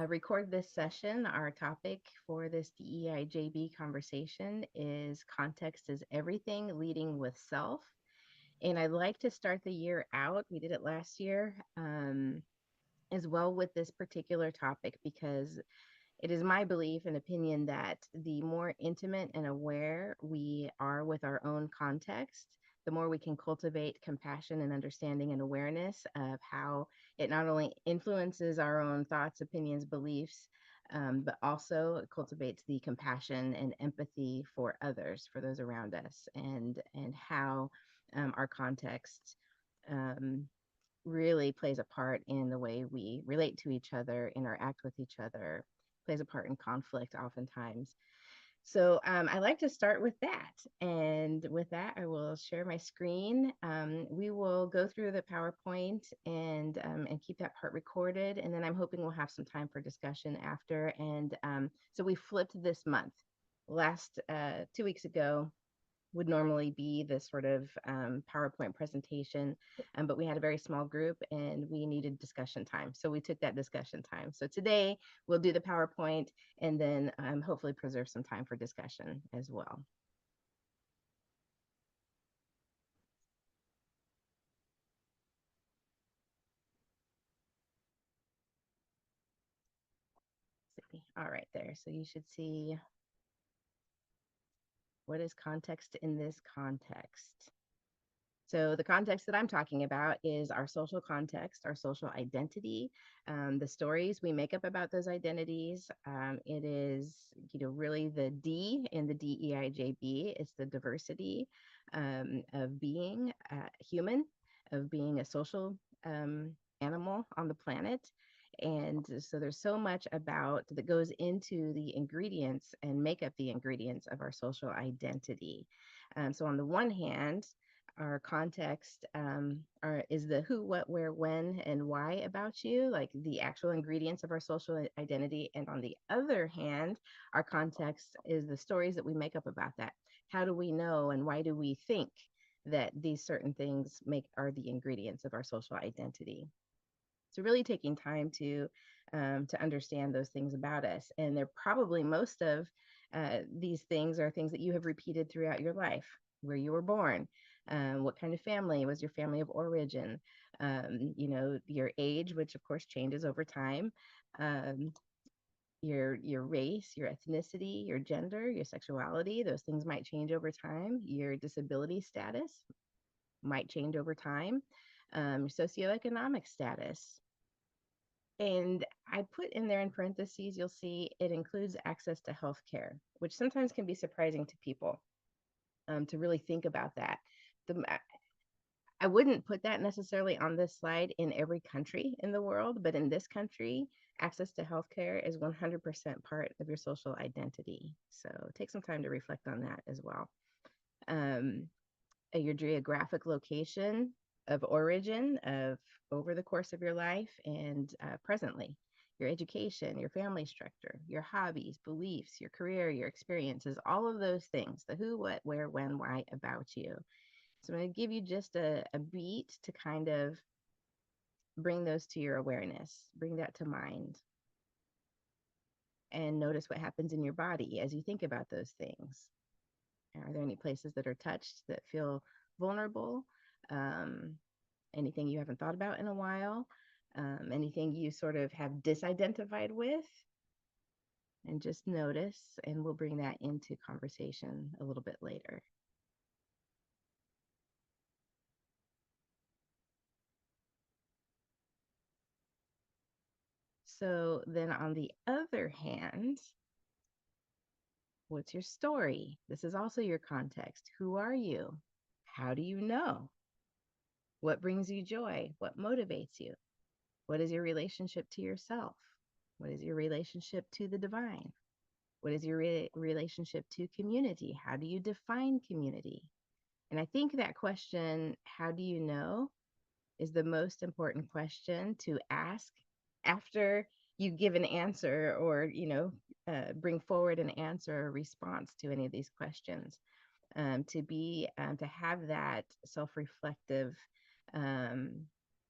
record this session. Our topic for this DEIJB conversation is context is everything, leading with self. And I'd like to start the year out. We did it last year as well with this particular topic because it is my belief and opinion that the more intimate and aware we are with our own context, the more we can cultivate compassion and understanding and awareness of how it not only influences our own thoughts, opinions, beliefs, but also cultivates the compassion and empathy for others, for those around us, and how our context um, really plays a part in the way we relate to each other, interact with each other, plays a part in conflict oftentimes. So I like to start with that. And with that, I will share my screen. We will go through the PowerPoint and keep that part recorded. And then I'm hoping we'll have some time for discussion after. And so we flipped this month. Last 2 weeks ago, would normally be this sort of PowerPoint presentation, but we had a very small group and we needed discussion time. So we took that discussion time. So today we'll do the PowerPoint and then hopefully preserve some time for discussion as well. All right, there. So you should see what is context in this context. So the context that I'm talking about is our social context, our social identity, the stories we make up about those identities. It is, really the D in the DEIJB. It's the diversity of being human, of being a social animal on the planet. And so there's so much about that goes into the ingredients and make up the ingredients of our social identity. So on the one hand, our context is the who, what, where, when, and why about you, like the actual ingredients of our social identity. And on the other hand, our context is the stories that we make up about that. How do we know and why do we think that these certain things are the ingredients of our social identity? So really taking time to understand those things about us, and they're probably most of these things are things that you have repeated throughout your life, where you were born, what kind of family was your family of origin, your age, which of course changes over time, um, your race, your ethnicity, your gender, your sexuality. Those things might change over time. Your disability status might change over time. Your socioeconomic status, and I put in there in parentheses, you'll see it includes access to health care, which sometimes can be surprising to people, to really think about that. The, I wouldn't put that necessarily on this slide in every country in the world, but in this country, access to health care is 100% part of your social identity. So take some time to reflect on that as well. Um, your geographic location of origin of over the course of your life and presently, your education, your family structure, your hobbies, beliefs, your career, your experiences, all of those things, the who, what, where, when, why about you. So I'm going to give you just a beat to kind of bring those to your awareness, bring that to mind, and notice what happens in your body as you think about those things. Are there any places that are touched that feel vulnerable? Um, Anything you haven't thought about in a while? Anything you sort of have disidentified with? And just notice, and we'll bring that into conversation a little bit later. So then on the other hand, what's your story? This is also your context. Who are you? How do you know? What brings you joy? What motivates you? What is your relationship to yourself? What is your relationship to the divine? What is your relationship to community? How do you define community? And I think that question, how do you know, is the most important question to ask after you give an answer or, bring forward an answer or response to any of these questions. To have that self-reflective um,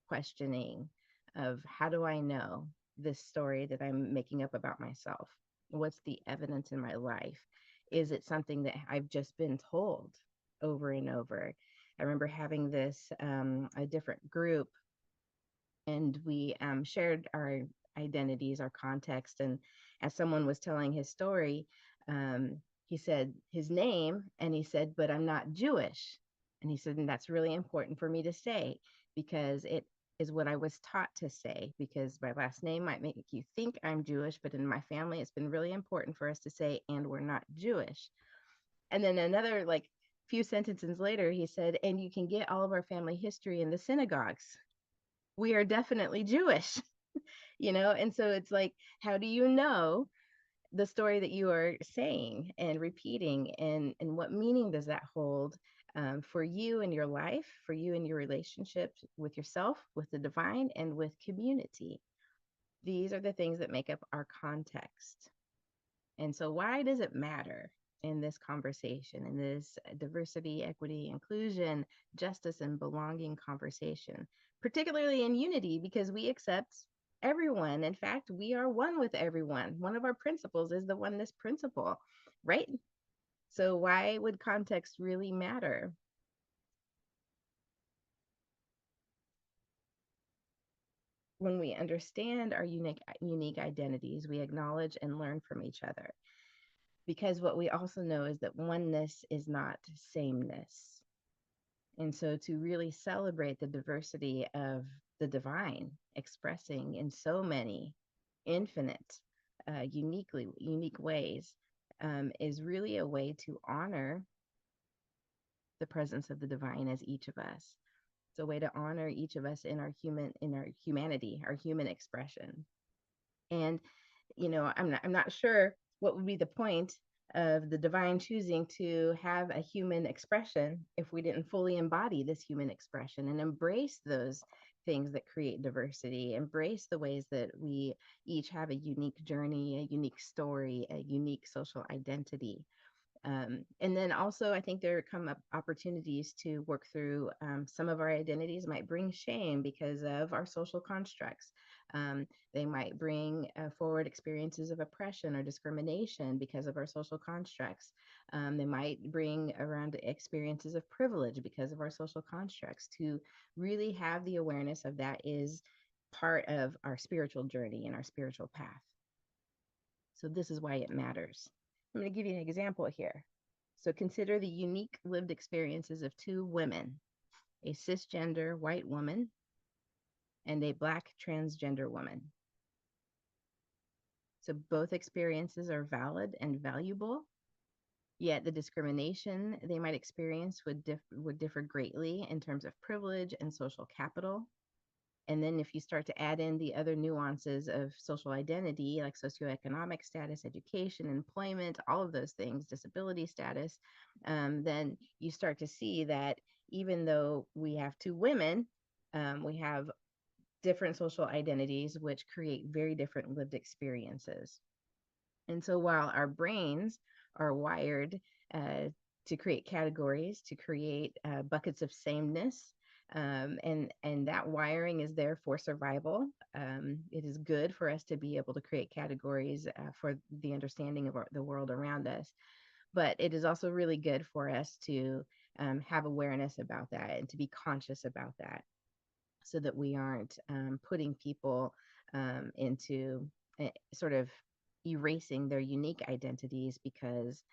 questioning of how do I know? this story that I'm making up about myself? What's the evidence in my life? Is it something that I've just been told over and over? I remember having this a different group, and we shared our identities, our context. And as someone was telling his story, he said his name, and he said, "But I'm not Jewish." And he said, and that's really important for me to say because it is what I was taught to say, because my last name might make you think I'm Jewish, but in my family, it's been really important for us to say, and we're not Jewish. And then another, like, few sentences later, he said, and you can get all of our family history in the synagogues. We are definitely Jewish, And so it's like, how do you know the story that you are saying and repeating, and what meaning does that hold for you in your life, for you in your relationship with yourself, with the divine, and with community? These are the things that make up our context. And so, why does it matter in this conversation, in this diversity, equity, inclusion, justice, and belonging conversation, particularly in unity, because we accept everyone? In fact, we are one with everyone. One of our principles is the oneness principle, right? So, why would context really matter? When we understand our unique identities, we acknowledge and learn from each other. Because what we also know is that oneness is not sameness. And so to really celebrate the diversity of the divine expressing in so many infinite, unique ways is really a way to honor the presence of the divine as each of us. It's a way to honor each of us in our humanity, our human expression. And I'm not sure what would be the point of the divine choosing to have a human expression if we didn't fully embody this human expression and embrace those things that create diversity, embrace the ways that we each have a unique journey, a unique story, a unique social identity. And then also, I think there come up opportunities to work through some of our identities might bring shame because of our social constructs. They might bring forward experiences of oppression or discrimination because of our social constructs. They might bring around experiences of privilege because of our social constructs. To really have the awareness of that is part of our spiritual journey and our spiritual path. So this is why it matters. I'm going to give you an example here. So consider the unique lived experiences of two women, a cisgender white woman and a Black transgender woman. So both experiences are valid and valuable, yet the discrimination they might experience would differ greatly in terms of privilege and social capital. And then if you start to add in the other nuances of social identity, like socioeconomic status, education, employment, all of those things, disability status, then you start to see that even though we have two women, we have different social identities, which create very different lived experiences. And so while our brains are wired to create categories, to create buckets of sameness, and that wiring is there for survival. It is good for us to be able to create categories for the understanding of the world around us, but it is also really good for us to have awareness about that and to be conscious about that, so that we aren't putting people into sort of erasing their unique identities, because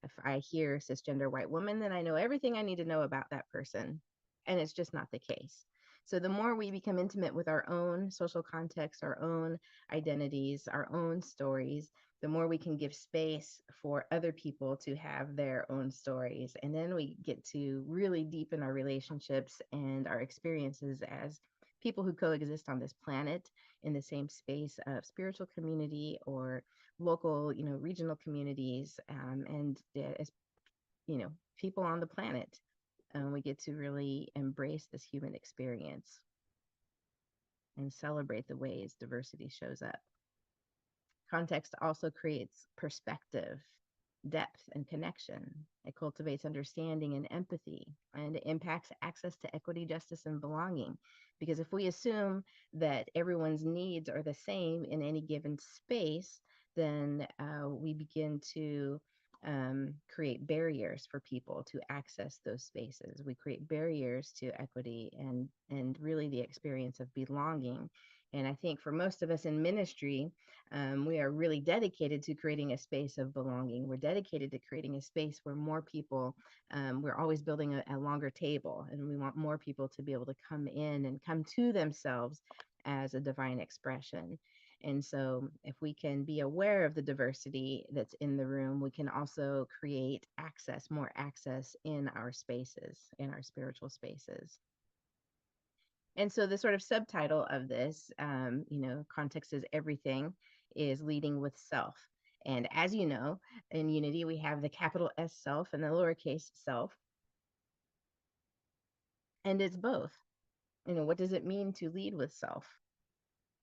if I hear cisgender white woman, then I know everything I need to know about that person. And it's just not the case. So the more we become intimate with our own social context, our own identities, our own stories, the more we can give space for other people to have their own stories. And then we get to really deepen our relationships and our experiences as people who coexist on this planet in the same space of spiritual community or local, regional communities, and as people on the planet. We get to really embrace this human experience and celebrate the ways diversity shows up. Context also creates perspective. depth and connection. It cultivates understanding and empathy, and it impacts access to equity, justice, and belonging. Because if we assume that everyone's needs are the same in any given space, then we begin to create barriers for people to access those spaces. We create barriers to equity and really the experience of belonging. And I think for most of us in ministry, we are really dedicated to creating a space of belonging. We're dedicated to creating a space where more people, we're always building a longer table, and we want more people to be able to come in and come to themselves as a divine expression. And so, if we can be aware of the diversity that's in the room, we can also create access, more access in our spaces, in our spiritual spaces. And so, the sort of subtitle of this, context is everything, is leading with self. And as you know, in Unity, we have the capital S self and the lowercase self. And it's both. What does it mean to lead with self?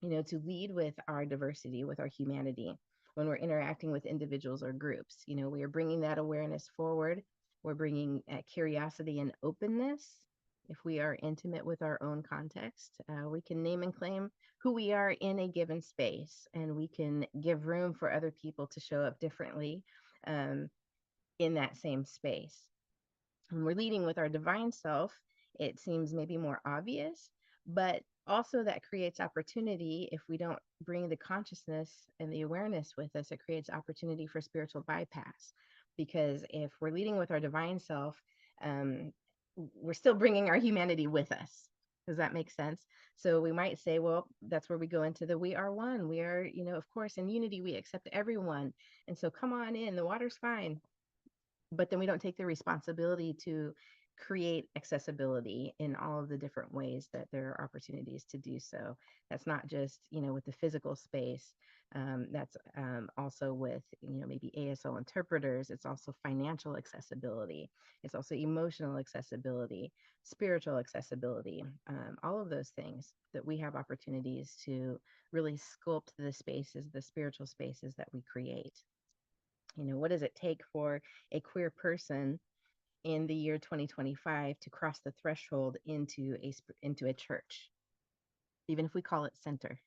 To lead with our diversity, with our humanity, when we're interacting with individuals or groups. We are bringing that awareness forward. We're bringing curiosity and openness. If we are intimate with our own context, we can name and claim who we are in a given space, and we can give room for other people to show up differently in that same space. When we're leading with our divine self, it seems maybe more obvious, but also that creates opportunity. If we don't bring the consciousness and the awareness with us, it creates opportunity for spiritual bypass. Because if we're leading with our divine self, we're still bringing our humanity with us. Does that make sense? So we might say, well, that's where we go into the we are one. We are, of course, in unity, we accept everyone. And so come on in, the water's fine. But then we don't take the responsibility to create accessibility in all of the different ways that there are opportunities to do so. That's not just, with the physical space. That's also with, maybe ASL interpreters. It's also financial accessibility. It's also emotional accessibility, spiritual accessibility, all of those things that we have opportunities to really sculpt the spaces, the spiritual spaces that we create. What does it take for a queer person in the year 2025 to cross the threshold into a church, even if we call it center?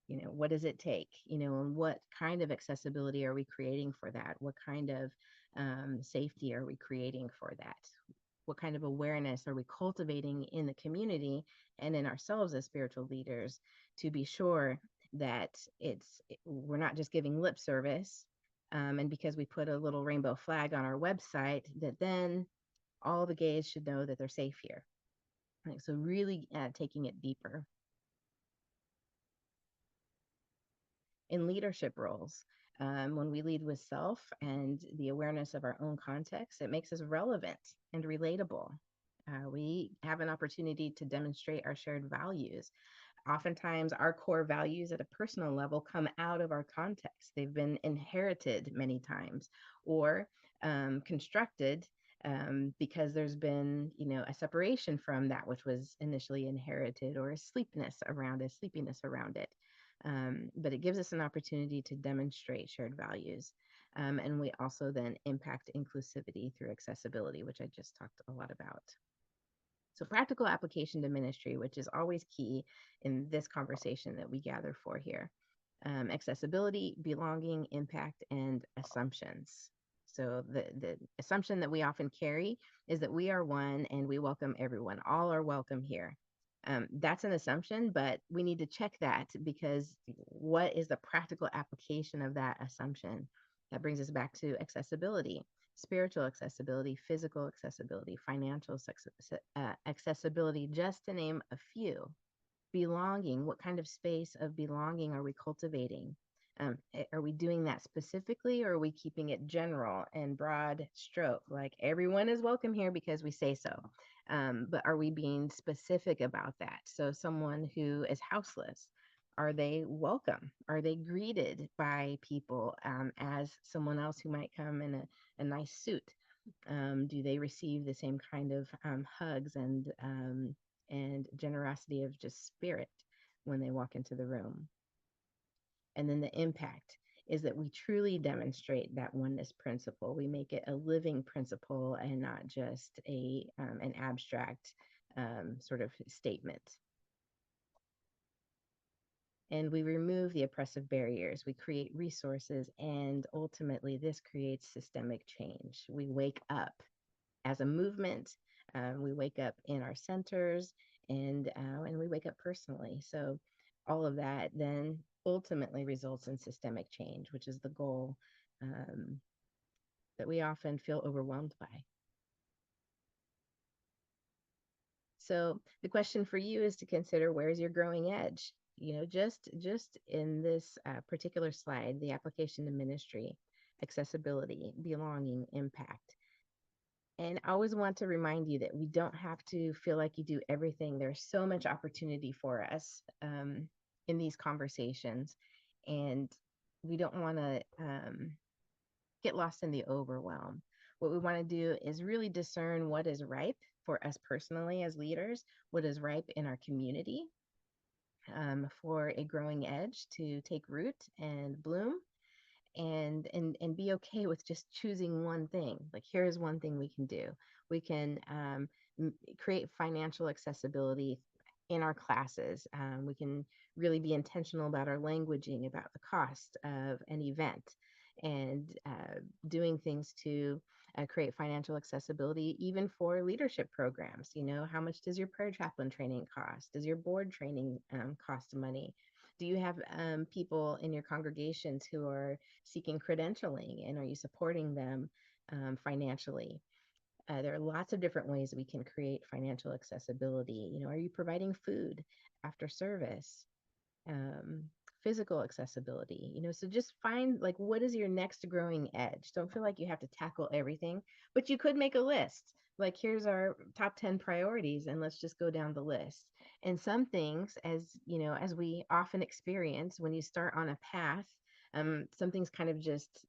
What does it take? And what kind of accessibility are we creating for that? What kind of safety are we creating for that? What kind of awareness are we cultivating in the community and in ourselves as spiritual leaders to be sure that we're not just giving lip service, and because we put a little rainbow flag on our website, that then all the gays should know that they're safe here. Right? So really taking it deeper. In leadership roles, when we lead with self and the awareness of our own context, it makes us relevant and relatable. We have an opportunity to demonstrate our shared values. Oftentimes, our core values at a personal level come out of our context. They've been inherited many times or constructed because there's been, a separation from that which was initially inherited, or a sleepiness around it. But it gives us an opportunity to demonstrate shared values. And we also then impact inclusivity through accessibility, which I just talked a lot about. So practical application to ministry, which is always key in this conversation that we gather for here. Accessibility, belonging, impact, and assumptions. So the assumption that we often carry is that we are one and we welcome everyone. All are welcome here. That's an assumption, but we need to check that, because what is the practical application of that assumption? That brings us back to accessibility. Spiritual accessibility, physical accessibility, financial accessibility, just to name a few. Belonging, what kind of space of belonging are we cultivating? Are we doing that specifically, or are we keeping it general and broad stroke, like everyone is welcome here because we say so? But are we being specific about that? So someone who is houseless, are they welcome? Are they greeted by people as someone else who might come in a nice suit? Do they receive the same kind of hugs and generosity of just spirit when they walk into the room? And then the impact. is that we truly demonstrate that oneness principle. We make it a living principle and not just an abstract sort of statement. And we remove the oppressive barriers. We create resources, and ultimately, this creates systemic change. We wake up as a movement. We wake up in our centers, and we wake up personally. So all of that then ultimately results in systemic change, which is the goal that we often feel overwhelmed by. So the question for you is to consider, where's your growing edge? Just in this particular slide, the application to ministry, accessibility, belonging, impact. And I always want to remind you that we don't have to feel like you do everything. There's so much opportunity for us in these conversations. And we don't want to get lost in the overwhelm. What we want to do is really discern what is ripe for us personally as leaders, what is ripe in our community for a growing edge to take root and bloom, and be okay with just choosing one thing. Like, here's one thing we can do. We can create financial accessibility in our classes. We can really be intentional about our languaging, about the cost of an event, and doing things to create financial accessibility even for leadership programs. How much does your prayer chaplain training cost? Does your board training cost money? Do you have people in your congregations who are seeking credentialing, and are you supporting them financially? There are lots of different ways we can create financial accessibility. Are you providing food after service? um, Physical accessibility. So just find, like, what is your next growing edge. Don't feel like you have to tackle everything, but you could make a list. Like, here's our top 10 priorities, and let's just go down the list. And some things, as we often experience when you start on a path, some things kind of just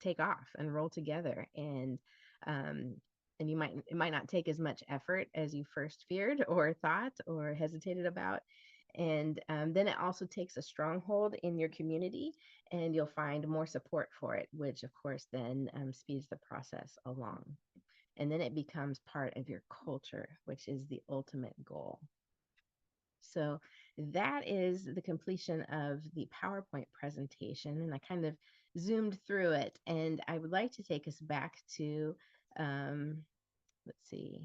take off and roll together. Um, and it might not take as much effort as you first feared or thought or hesitated about. And then it also takes a stronghold in your community, and you'll find more support for it, which of course then speeds the process along. And then it becomes part of your culture, which is the ultimate goal. So that is the completion of the PowerPoint presentation. And I kind of zoomed through it. And I would like to take us back to, let's see,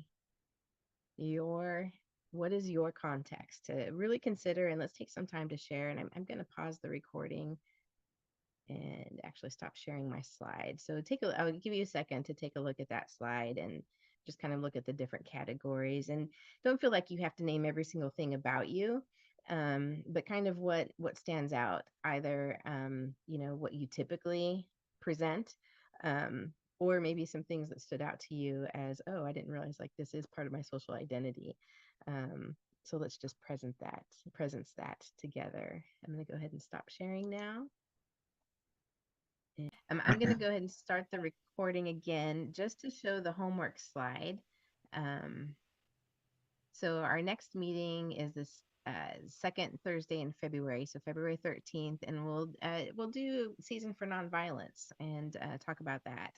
what is your context, to really consider. And let's take some time to share. And I'm going to pause the recording and actually stop sharing my slide. So I'll give you a second to take a look at that slide and just kind of look at the different categories. And don't feel like you have to name every single thing about you, but kind of what stands out, either what you typically present, or maybe some things that stood out to you as, oh, I didn't realize, like, this is part of my social identity. So let's just presence that together. I'm going to go ahead and stop sharing now. I'm going to go ahead and start the recording again just to show the homework slide. So our next meeting is this second Thursday in February, so February 13th, and we'll do Season for Nonviolence and talk about that.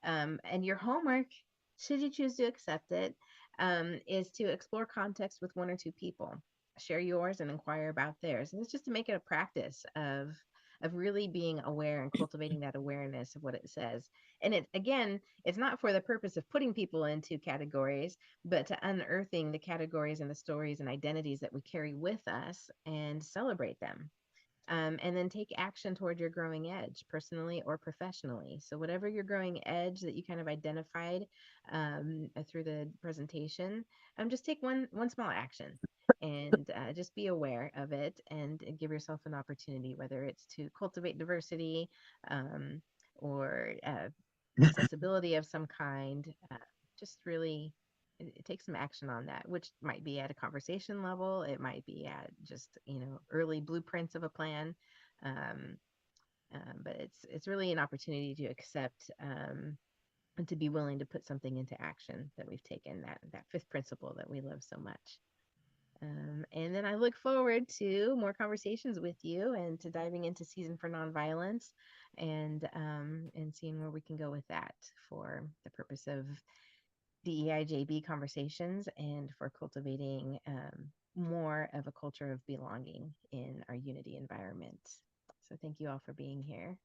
And your homework, should you choose to accept it, is to explore context with one or two people. Share yours and inquire about theirs. And it's just to make it a practice of really being aware and cultivating that awareness of what it says. And it's not for the purpose of putting people into categories, but to unearthing the categories and the stories and identities that we carry with us and celebrate them. And then take action toward your growing edge, personally or professionally. So whatever your growing edge that you kind of identified through the presentation, just take one small action, and just be aware of it, and give yourself an opportunity, whether it's to cultivate diversity, or accessibility of some kind. Just really take some action on that, which might be at a conversation level. It might be at just, early blueprints of a plan. But it's really an opportunity to accept, and to be willing to put something into action that we've taken, that fifth principle that we love so much. And then I look forward to more conversations with you and to diving into Season for Nonviolence and seeing where we can go with that for the purpose of DEIJB conversations and for cultivating more of a culture of belonging in our Unity environment. So thank you all for being here.